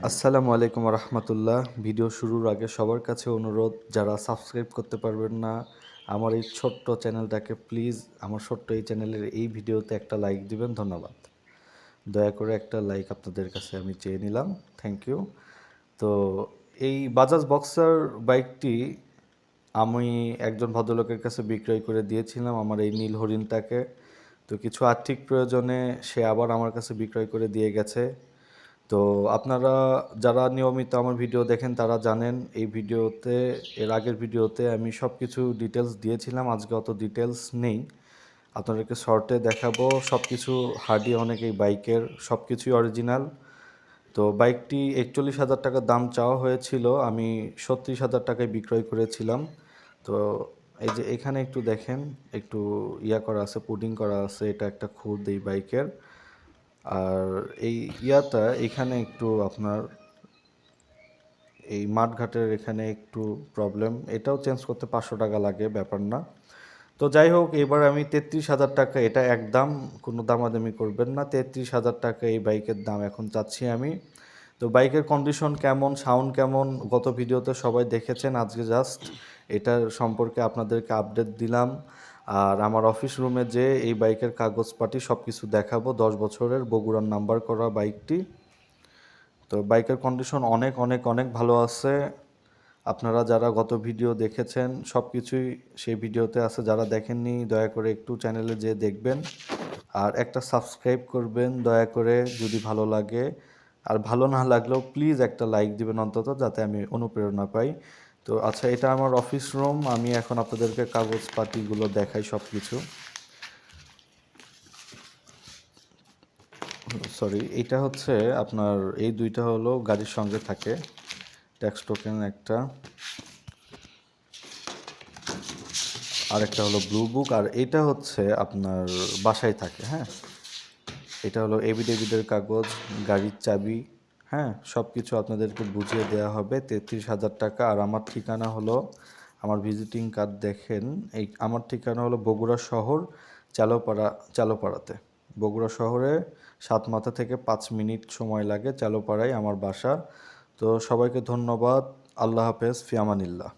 আসসালামু আলাইকুম রহমতুল্লাহ। ভিডিও শুরুর আগে সবার কাছে অনুরোধ, যারা সাবস্ক্রাইব করতে পারবেন না আমার এই ছোট্ট চ্যানেলটাকে, প্লিজ আমার ছোট্ট এই চ্যানেলের এই ভিডিওতে একটা লাইক দিবেন। ধন্যবাদ। দয়া করে একটা লাইক আপনাদের কাছে আমি চেয়ে নিলাম। Thank you. তো এই বাজাজ বক্সার বাইকটি আমি একজন ভদ্রলোকের কাছে বিক্রয় করে দিয়েছিলাম, আমার এই নীল হরিণটাকে। তো কিছু আর্থিক প্রয়োজনে সে আবার আমার কাছে বিক্রয় করে দিয়ে গেছে। তো আপনারা যারা নিয়মিত আমার ভিডিও দেখেন তারা জানেন, এই ভিডিওতে, এর আগের ভিডিওতে আমি সব কিছু ডিটেলস দিয়েছিলাম। আজকে অত ডিটেলস নেই, আপনাদেরকে শর্টে দেখাবো। সব কিছু হার্ডি অনেক এই বাইকের, সব কিছুই অরিজিনাল। তো বাইকটি 41,000 টাকা দাম চাওয়া হয়েছিল, আমি 36,000 টাকায় বিক্রয় করেছিলাম। তো এই যে এখানে একটু দেখেন, একটু করা আছে, পুডিং করা আছে, এটা একটা খুদ এই বাইকের। আর এই এখানে একটু আপনার এই মাঠঘাটের এখানে একটু প্রবলেম, এটাও চেঞ্জ করতে 500 টাকা লাগে, ব্যাপার না। তো যাই হোক, এবার আমি 33,000 টাকা, এটা একদম কোনো দামাদামি করবেন না, 33,000 টাকা এই বাইকের দাম এখন চাচ্ছি আমি। তো বাইকের কন্ডিশন কেমন, সাউন্ড কেমন, গত ভিডিওতে সবাই দেখেছেন। আজকে জাস্ট এটার সম্পর্কে আপনাদেরকে আপডেট দিলাম। আর আমার অফিস রুমে যে এই বাইকের কাগজপাতি সব কিছু দেখাবো। 10 বছরের বগুড়ার নাম্বার করা বাইকটি। তো বাইকের কন্ডিশন অনেক অনেক অনেক ভালো আছে। আপনারা যারা গত ভিডিও দেখেছেন সব কিছুই সেই ভিডিওতে আছে, যারা দেখেননি দয়া করে একটু চ্যানেলে যেয়ে দেখবেন। আর একটা সাবস্ক্রাইব করবেন দয়া করে যদি ভালো লাগে। আর ভালো না লাগলেও প্লিজ একটা লাইক দিবেন অন্তত, যাতে আমি অনুপ্রেরণা পাই। তো আচ্ছা, এটা আমার অফিস রুম, আমি এখন আপনাদেরকে কাগজপাতিগুলো দেখাই সব কিছু। সরি, এটা হচ্ছে আপনার, এই দুইটা হলো গাড়ির সঙ্গে থাকে, ট্যাক্স টোকেন একটা, আর একটা হলো ব্লু বুক, আর এটা হচ্ছে আপনার বাসায় থাকে। হ্যাঁ, এটা হলো এভিডেভিডের কাগজ, গাড়ির চাবি। হ্যাঁ, সব কিছু আপনাদেরকে বুঝিয়ে দেওয়া হবে। 33,000 টাকা। আর আমার ঠিকানা হলো, আমার ভিজিটিং কার্ড দেখেন, এই আমার ঠিকানা হলো বগুড়া শহর, চালোপাড়াতে। বগুড়া শহরে সাতমাথা থেকে 5 মিনিট সময় লাগে, চালোপাড়ায় আমার বাসা। তো সবাইকে ধন্যবাদ। আল্লাহ হাফেজ, ফি আমানিল্লাহ।